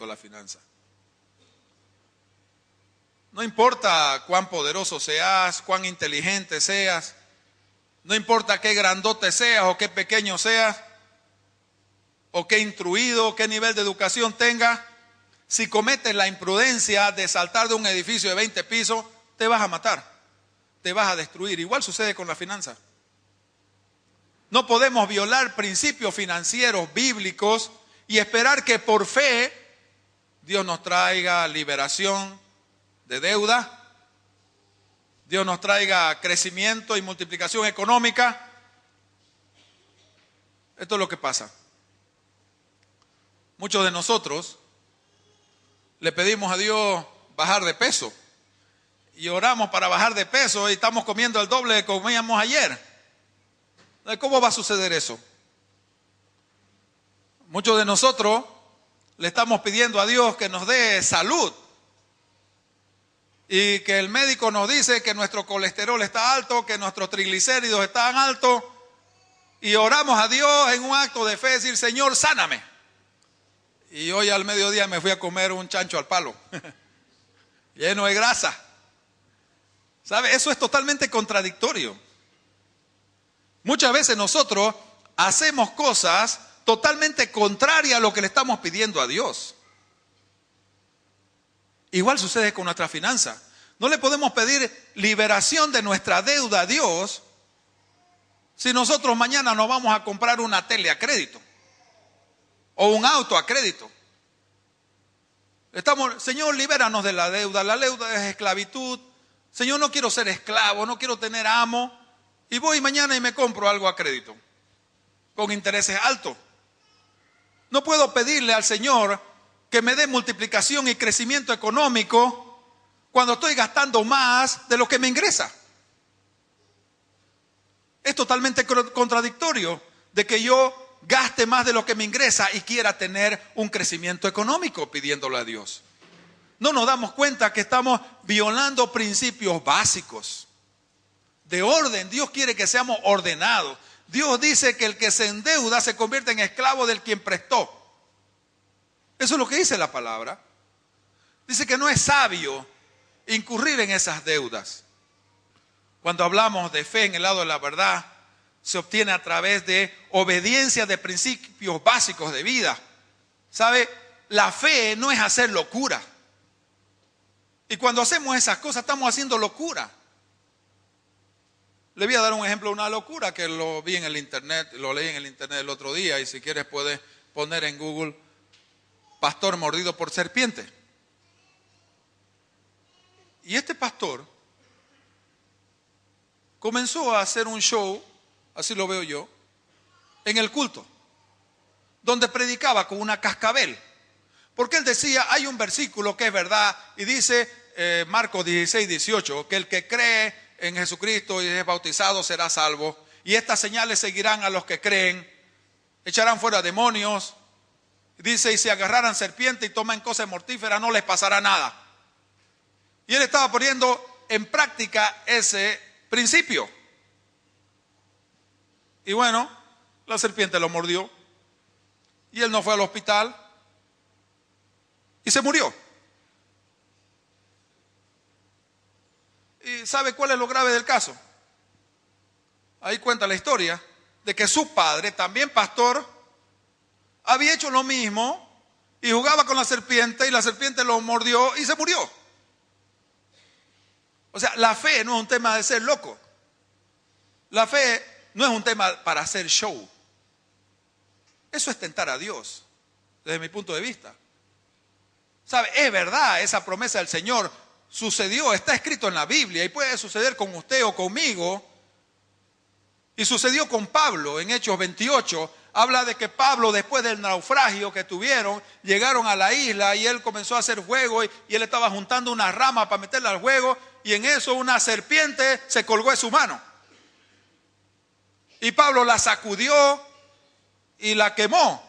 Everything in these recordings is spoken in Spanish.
a la finanza. No importa cuán poderoso seas, cuán inteligente seas, no importa qué grandote seas o qué pequeño seas, o qué instruido, qué nivel de educación tengas, si cometes la imprudencia de saltar de un edificio de 20 pisos, te vas a matar, te vas a destruir. Igual sucede con la finanza. No podemos violar principios financieros bíblicos y esperar que por fe Dios nos traiga liberación de deuda, Dios nos traiga crecimiento y multiplicación económica. Esto es lo que pasa. Muchos de nosotros le pedimos a Dios bajar de peso y oramos para bajar de peso y estamos comiendo el doble de que comíamos ayer. ¿Cómo va a suceder eso? Muchos de nosotros le estamos pidiendo a Dios que nos dé salud y que el médico nos dice que nuestro colesterol está alto, que nuestros triglicéridos están altos, y oramos a Dios en un acto de fe, decir: Señor, sáname. Y hoy al mediodía me fui a comer un chancho al palo, lleno de grasa. ¿Sabe? Eso es totalmente contradictorio. Muchas veces nosotros hacemos cosas totalmente contrarias a lo que le estamos pidiendo a Dios. Igual sucede con nuestra finanza. No le podemos pedir liberación de nuestra deuda a Dios si nosotros mañana nos vamos a comprar una tele a crédito o un auto a crédito. Señor, libéranos de la deuda. La deuda es esclavitud. Señor, no quiero ser esclavo, no quiero tener amo. Y voy mañana y me compro algo a crédito con intereses altos. No puedo pedirle al Señor que me dé multiplicación y crecimiento económico cuando estoy gastando más de lo que me ingresa. Es totalmente contradictorio de que yo gaste más de lo que me ingresa y quiera tener un crecimiento económico pidiéndole a Dios. No nos damos cuenta que estamos violando principios básicos de orden. Dios quiere que seamos ordenados. Dios dice que el que se endeuda se convierte en esclavo del quien prestó. Eso es lo que dice la palabra. Dice que no es sabio incurrir en esas deudas. Cuando hablamos de fe en el lado de la verdad, se obtiene a través de obediencia de principios básicos de vida. ¿Sabe? La fe no es hacer locura. Y cuando hacemos esas cosas estamos haciendo locura. Le voy a dar un ejemplo de una locura que lo vi en el internet, lo leí en el internet el otro día, y si quieres puedes poner en Google: pastor mordido por serpiente. Y este pastor comenzó a hacer un show, así lo veo yo, en el culto, donde predicaba con una cascabel. Porque él decía, hay un versículo que es verdad, y dice Marcos 16:18, que el que cree en Jesucristo y es bautizado será salvo. Y estas señales seguirán a los que creen: echarán fuera demonios. Dice, y si agarraran serpiente y toman cosas mortíferas, no les pasará nada. Y él estaba poniendo en práctica ese principio. Y bueno, la serpiente lo mordió. Y él no fue al hospital. Y se murió. ¿Y sabe cuál es lo grave del caso? Ahí cuenta la historia de que su padre, también pastor, había hecho lo mismo y jugaba con la serpiente, y la serpiente lo mordió y se murió. O sea, la fe no es un tema de ser loco. La fe no es un tema para hacer show. Eso es tentar a Dios, desde mi punto de vista. ¿Sabe? Es verdad, esa promesa del Señor sucedió, está escrito en la Biblia, y puede suceder con usted o conmigo. Y sucedió con Pablo en Hechos 28. Habla de que Pablo, después del naufragio que tuvieron, llegaron a la isla y él comenzó a hacer fuego, y él estaba juntando una rama para meterla al fuego, y en eso una serpiente se colgó de su mano. Y Pablo la sacudió y la quemó.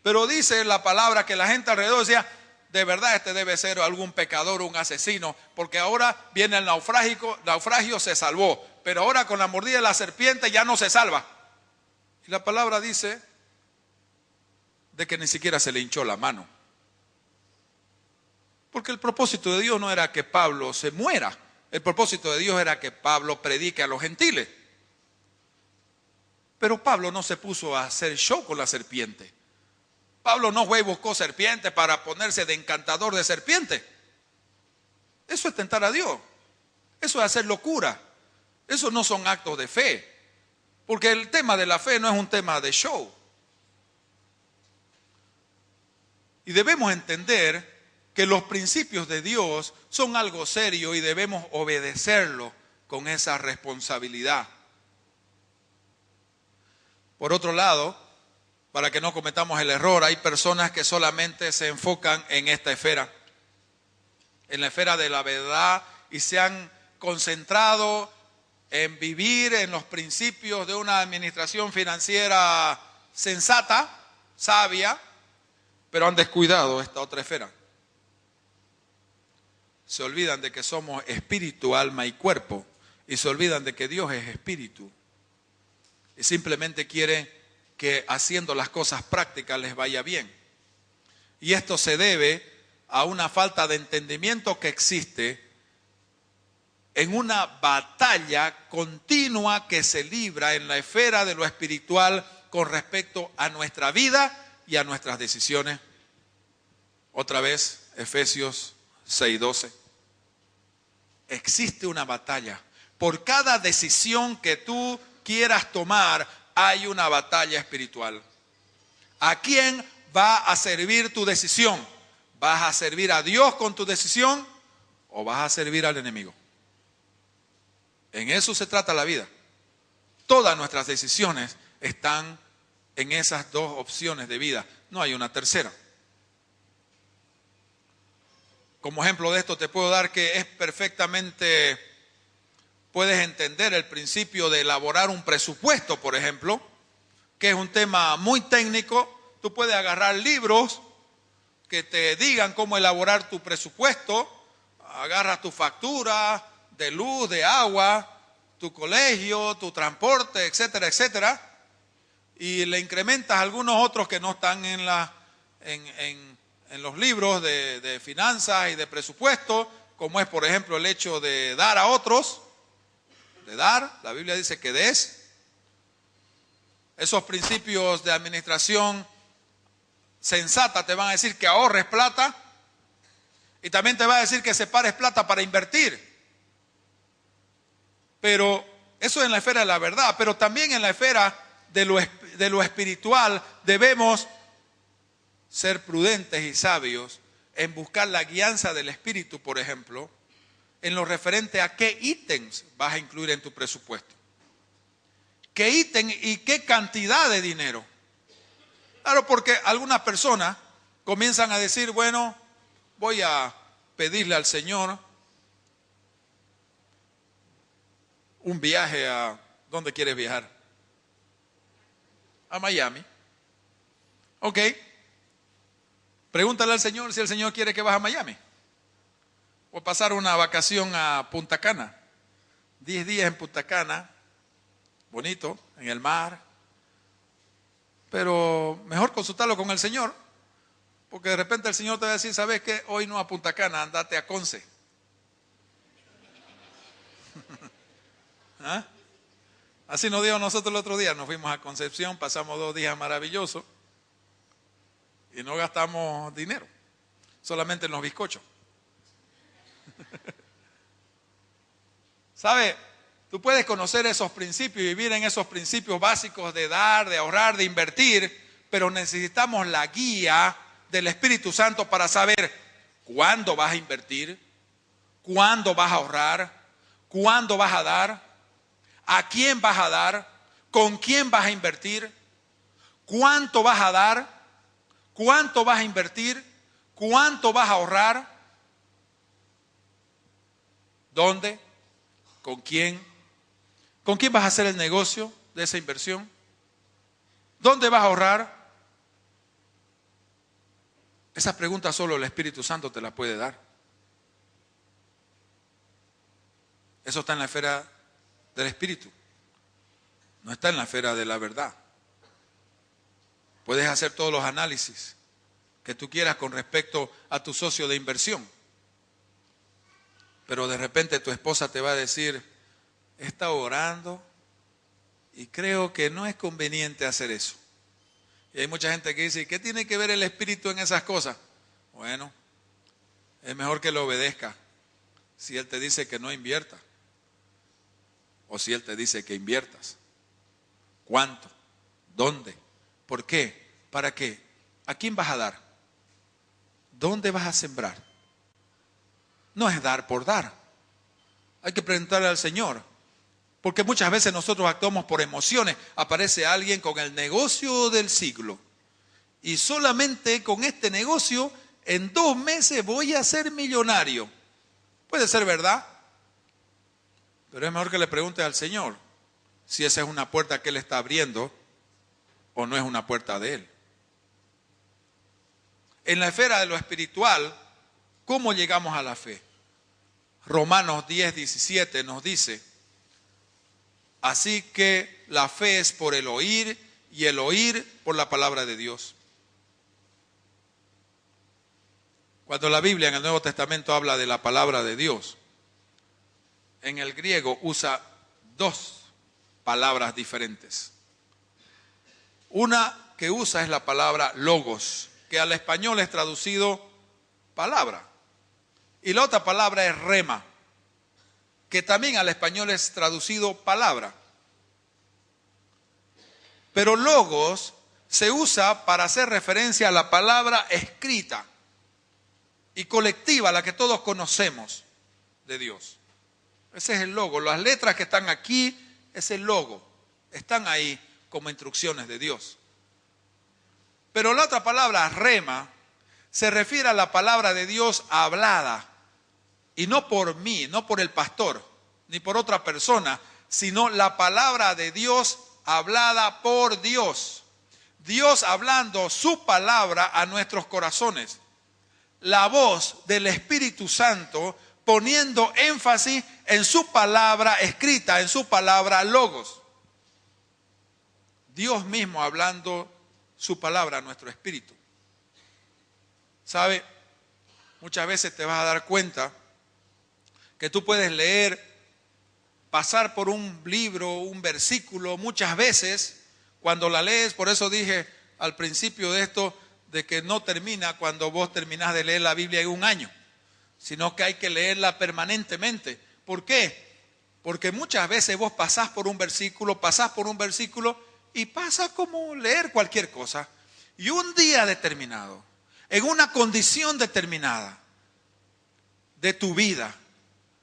Pero dice la palabra que la gente alrededor decía: de verdad este debe ser algún pecador, un asesino, porque ahora viene el naufragio, se salvó, pero ahora con la mordida de la serpiente ya no se salva. Y la palabra dice, de que ni siquiera se le hinchó la mano. Porque el propósito de Dios no era que Pablo se muera. El propósito de Dios era que Pablo predique a los gentiles. Pero Pablo no se puso a hacer show con la serpiente. Pablo no fue y buscó serpiente para ponerse de encantador de serpiente. Eso es tentar a Dios. Eso es hacer locura. Eso no son actos de fe. Porque el tema de la fe no es un tema de show. Y debemos entender que los principios de Dios son algo serio y debemos obedecerlo con esa responsabilidad. Por otro lado, para que no cometamos el error, hay personas que solamente se enfocan en esta esfera, en la esfera de la verdad, y se han concentrado en vivir en los principios de una administración financiera sensata, sabia, pero han descuidado esta otra esfera. Se olvidan de que somos espíritu, alma y cuerpo, y se olvidan de que Dios es espíritu. Y simplemente quieren que haciendo las cosas prácticas les vaya bien. Y esto se debe a una falta de entendimiento que existe en una batalla continua que se libra en la esfera de lo espiritual con respecto a nuestra vida y a nuestras decisiones. Otra vez, Efesios 6:12. Existe una batalla. Por cada decisión que tú quieras tomar, hay una batalla espiritual. ¿A quién va a servir tu decisión? ¿Vas a servir a Dios con tu decisión o vas a servir al enemigo? En eso se trata la vida. Todas nuestras decisiones están en esas dos opciones de vida. No hay una tercera. Como ejemplo de esto te puedo dar que es perfectamente, puedes entender el principio de elaborar un presupuesto, por ejemplo, que es un tema muy técnico. Tú puedes agarrar libros que te digan cómo elaborar tu presupuesto, agarras tu factura de luz, de agua, tu colegio, tu transporte, etcétera, etcétera, y le incrementas algunos otros que no están en los libros de finanzas y de presupuesto, como es por ejemplo el hecho de dar a otros, de dar, la Biblia dice que des. Esos principios de administración sensata te van a decir que ahorres plata y también te va a decir que separes plata para invertir. Pero eso es en la esfera de la verdad, pero también en la esfera de lo espiritual debemos ser prudentes y sabios en buscar la guianza del Espíritu, por ejemplo, en lo referente a qué ítems vas a incluir en tu presupuesto. ¿Qué ítem y qué cantidad de dinero? Claro, porque algunas personas comienzan a decir, bueno, voy a pedirle al Señor un viaje a... ¿Dónde quieres viajar? A Miami. Ok. Pregúntale al Señor si el Señor quiere que vayas a Miami. O pasar una vacación a Punta Cana. 10 días en Punta Cana. Bonito, en el mar. Pero mejor consultarlo con el Señor. Porque de repente el Señor te va a decir, ¿sabes qué? Hoy no a Punta Cana, andate a Conce. ¿Ah? Así nos dijo nosotros el otro día. Nos fuimos a Concepción, pasamos 2 días maravillosos. Y no gastamos dinero, solamente en los bizcochos. ¿Sabe? Tú puedes conocer esos principios y vivir en esos principios básicos de dar, de ahorrar, de invertir, pero necesitamos la guía del Espíritu Santo para saber cuándo vas a invertir, cuándo vas a ahorrar, cuándo vas a dar, a quién vas a dar, con quién vas a invertir, cuánto vas a dar, cuánto vas a invertir, cuánto vas a ahorrar, dónde, con quién vas a hacer el negocio de esa inversión, dónde vas a ahorrar. Esas preguntas solo el Espíritu Santo te las puede dar. Eso está en la esfera del Espíritu, no está en la esfera de la verdad. Puedes hacer todos los análisis que tú quieras con respecto a tu socio de inversión. Pero de repente tu esposa te va a decir, he estado orando y creo que no es conveniente hacer eso. Y hay mucha gente que dice, ¿qué tiene que ver el espíritu en esas cosas? Bueno, es mejor que lo obedezca si él te dice que no invierta. O si él te dice que inviertas. ¿Cuánto? ¿Dónde? ¿Por qué? ¿Para qué? ¿A quién vas a dar? ¿Dónde vas a sembrar? No es dar por dar. Hay que preguntarle al Señor. Porque muchas veces nosotros actuamos por emociones. Aparece alguien con el negocio del siglo. Y solamente con este negocio, en 2 meses voy a ser millonario. Puede ser verdad. Pero es mejor que le pregunte al Señor si esa es una puerta que Él está abriendo o no es una puerta de Él. En la esfera de lo espiritual, ¿cómo llegamos a la fe? Romanos 10:17 nos dice, así que la fe es por el oír y el oír por la palabra de Dios. Cuando la Biblia en el Nuevo Testamento habla de la palabra de Dios, en el griego usa 2 palabras diferentes. Una que usa es la palabra logos, que al español es traducido palabra. Y la otra palabra es rema, que también al español es traducido palabra. Pero logos se usa para hacer referencia a la palabra escrita y colectiva, la que todos conocemos de Dios. Ese es el logo. Las letras que están aquí es el logo. Están ahí como instrucciones de Dios. Pero la otra palabra, rema, se refiere a la palabra de Dios hablada. Y no por mí, no por el pastor, ni por otra persona, sino la palabra de Dios hablada por Dios. Dios hablando su palabra a nuestros corazones. La voz del Espíritu Santo poniendo énfasis en su palabra escrita, en su palabra logos. Dios mismo hablando su palabra a nuestro espíritu. ¿Sabe? Muchas veces te vas a dar cuenta que tú puedes leer, pasar por un libro, un versículo, muchas veces, cuando la lees, por eso dije al principio de esto, de que no termina cuando vos terminás de leer la Biblia en un año, sino que hay que leerla permanentemente. ¿Por qué? Porque muchas veces vos pasás por un versículo y pasa como leer cualquier cosa. Y un día determinado, en una condición determinada de tu vida,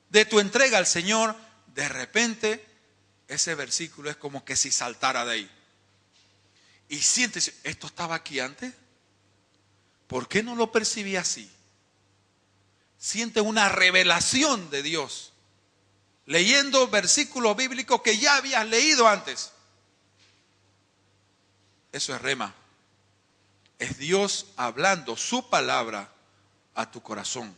de tu entrega al Señor, de repente ese versículo es como que si saltara de ahí. Y sientes, ¿esto estaba aquí antes? ¿Por qué no lo percibí así? Sientes una revelación de Dios, leyendo versículos bíblicos que ya habías leído antes. Eso es rema. Es Dios hablando su palabra a tu corazón.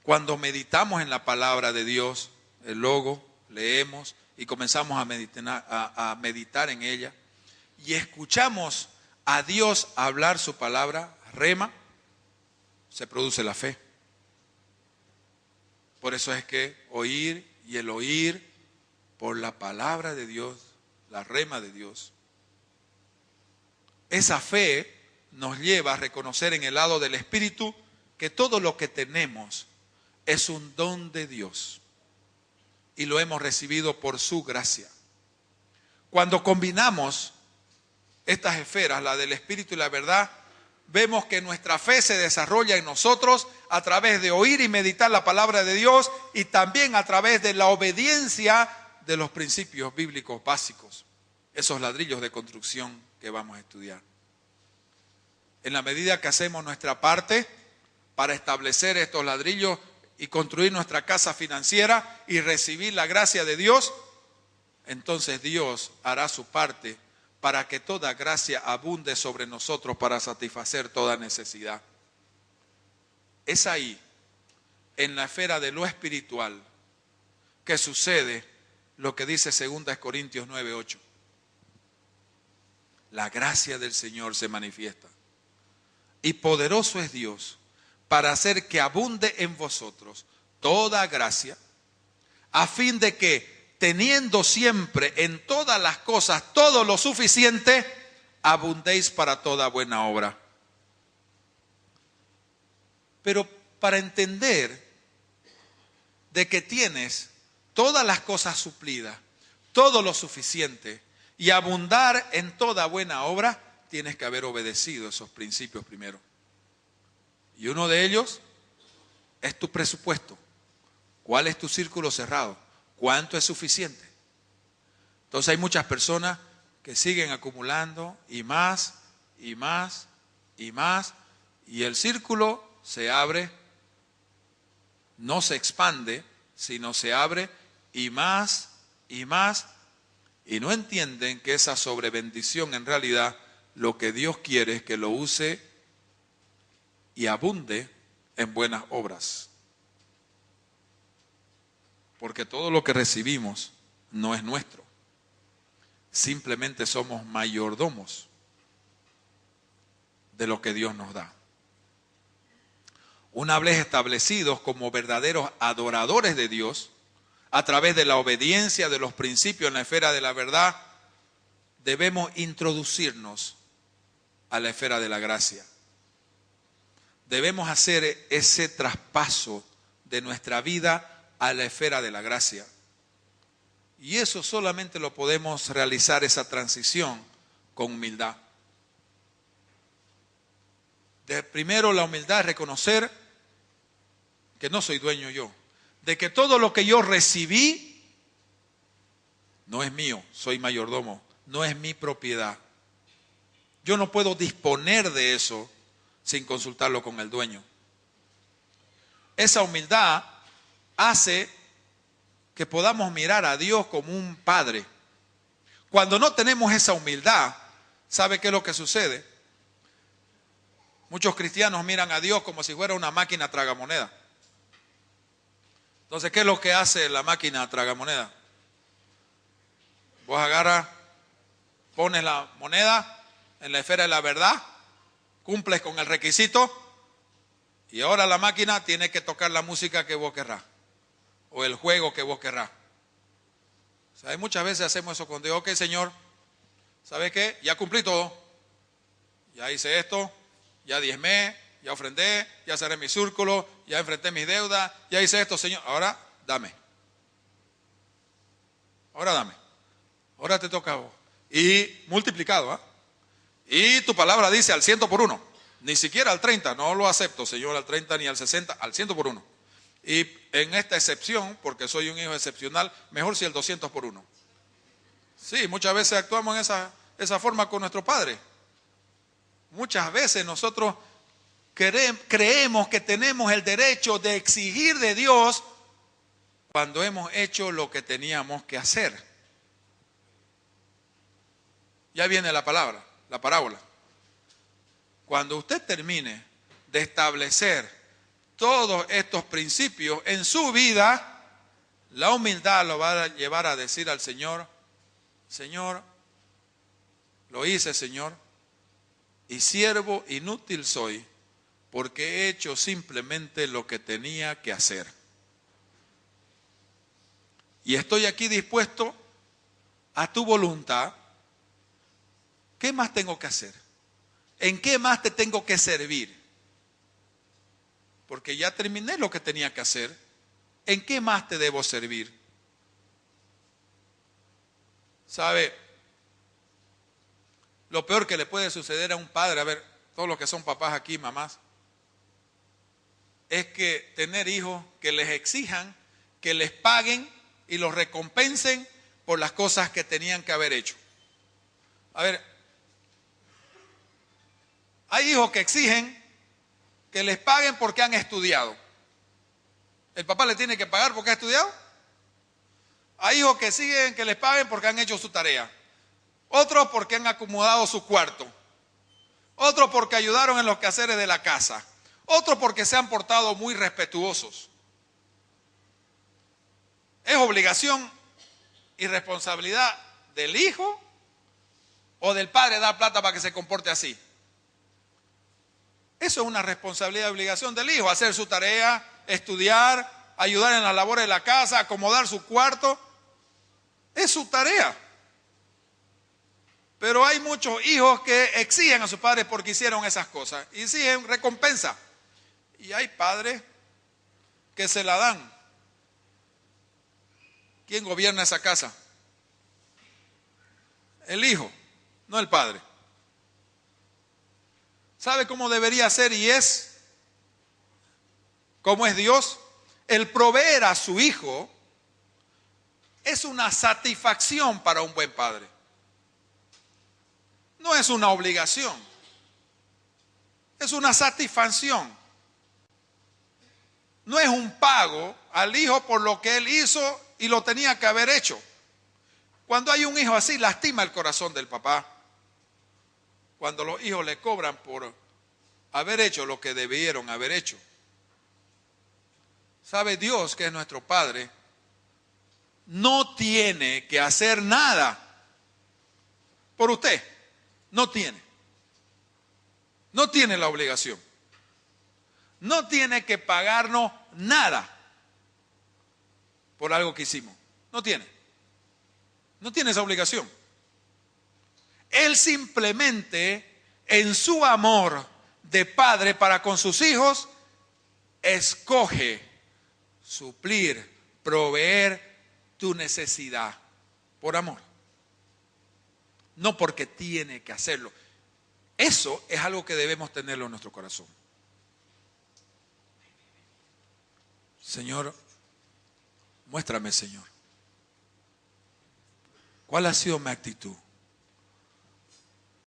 Cuando meditamos en la palabra de Dios, el logo, leemos y comenzamos a meditar en ella y escuchamos a Dios hablar su palabra, rema, se produce la fe. Por eso es que oír y el oír por la palabra de Dios, la rema de Dios. Esa fe nos lleva a reconocer en el lado del Espíritu que todo lo que tenemos es un don de Dios y lo hemos recibido por su gracia. Cuando combinamos estas esferas, la del Espíritu y la verdad, vemos que nuestra fe se desarrolla en nosotros a través de oír y meditar la palabra de Dios y también a través de la obediencia de los principios bíblicos básicos, esos ladrillos de construcción que vamos a estudiar. En la medida que hacemos nuestra parte para establecer estos ladrillos y construir nuestra casa financiera y recibir la gracia de Dios, entonces Dios hará su parte para que toda gracia abunde sobre nosotros para satisfacer toda necesidad. Es ahí, en la esfera de lo espiritual, que sucede lo que dice 2 Corintios 9:8. la gracia del Señor se manifiesta. Y poderoso es Dios para hacer que abunde en vosotros toda gracia, a fin de que, teniendo siempre en todas las cosas todo lo suficiente, abundéis para toda buena obra. Pero para entender de que tienes todas las cosas suplidas, todo lo suficiente, y abundar en toda buena obra, tienes que haber obedecido esos principios primero. Y uno de ellos es tu presupuesto. ¿Cuál es tu círculo cerrado? ¿Cuánto es suficiente? Entonces hay muchas personas que siguen acumulando y más, y más, y más, y el círculo se abre, no se expande, sino se abre y más, y más, y no entienden que esa sobrebendición en realidad lo que Dios quiere es que lo use y abunde en buenas obras. Porque todo lo que recibimos no es nuestro. Simplemente somos mayordomos de lo que Dios nos da. Una vez establecidos como verdaderos adoradores de Dios, a través de la obediencia de los principios en la esfera de la verdad, debemos introducirnos a la esfera de la gracia. Debemos hacer ese traspaso de nuestra vida a la esfera de la gracia. Y eso solamente lo podemos realizar, esa transición, con humildad. Primero, la humildad es reconocer que no soy dueño yo, de que todo lo que yo recibí no es mío, soy mayordomo, no es mi propiedad. Yo no puedo disponer de eso sin consultarlo con el dueño. Esa humildad hace que podamos mirar a Dios como un padre. Cuando no tenemos esa humildad, ¿sabe qué es lo que sucede? Muchos cristianos miran a Dios como si fuera una máquina tragamoneda. Entonces, ¿qué es lo que hace la máquina tragamoneda? Vos agarras, pones la moneda en la esfera de la verdad, cumples con el requisito y ahora la máquina tiene que tocar la música que vos querrás o el juego que vos querrás. O sea, muchas veces hacemos eso con Dios. Ok, Señor, ¿sabe qué? Ya cumplí todo. Ya hice esto, ya diezmé, ya ofrendé, ya cerré mi círculo, ya enfrenté mis deudas, ya hice esto, Señor. Ahora dame. Ahora dame. Ahora te toca a vos. Y multiplicado, ¿ah? Y tu palabra dice al 100 por 1. Ni siquiera al 30, no lo acepto, Señor, al 30 ni al 60, al 100 por 1. Y en esta excepción, porque soy un hijo excepcional, mejor si el 200 por 1. Sí, muchas veces actuamos en esa forma con nuestro Padre. Muchas veces nosotros creemos que tenemos el derecho de exigir de Dios cuando hemos hecho lo que teníamos que hacer. Ya viene la palabra, la parábola. Cuando usted termine de establecer todos estos principios en su vida, la humildad lo va a llevar a decir al Señor: Señor, lo hice, Señor, y siervo inútil soy, porque he hecho simplemente lo que tenía que hacer. Y estoy aquí dispuesto a tu voluntad. ¿Qué más tengo que hacer? ¿En qué más te tengo que servir? Porque ya terminé lo que tenía que hacer. ¿En qué más te debo servir? ¿Sabe? Lo peor que le puede suceder a un padre, a ver, todos los que son papás aquí, mamás, es que tener hijos que les exijan, que les paguen y los recompensen por las cosas que tenían que haber hecho. A ver, hay hijos que exigen que les paguen porque han estudiado. ¿El papá le tiene que pagar porque ha estudiado? Hay hijos que exigen que les paguen porque han hecho su tarea. Otros porque han acomodado su cuarto. Otros porque ayudaron en los quehaceres de la casa. Otros porque se han portado muy respetuosos. Es obligación y responsabilidad del hijo o del padre dar plata para que se comporte así. Eso es una responsabilidad y obligación del hijo, hacer su tarea, estudiar, ayudar en las labores de la casa, acomodar su cuarto. Es su tarea. Pero hay muchos hijos que exigen a sus padres porque hicieron esas cosas y exigen recompensa. Y hay padres que se la dan. ¿Quién gobierna esa casa? El hijo, no el padre. ¿Sabe cómo debería ser y es? ¿Cómo es Dios? El proveer a su hijo es una satisfacción para un buen padre. No es una obligación. Es una satisfacción. No es un pago al hijo por lo que él hizo y lo tenía que haber hecho. Cuando hay un hijo así, lastima el corazón del papá. Cuando los hijos le cobran por haber hecho lo que debieron haber hecho. ¿Sabe? Dios, que es nuestro Padre, no tiene que hacer nada por usted. No tiene. No tiene la obligación. No tiene que pagarnos nada por algo que hicimos. No tiene. No tiene esa obligación. Él simplemente, en su amor de padre para con sus hijos, escoge suplir, proveer tu necesidad por amor. No porque tiene que hacerlo. Eso es algo que debemos tenerlo en nuestro corazón. Señor, muéstrame, Señor, ¿cuál ha sido mi actitud?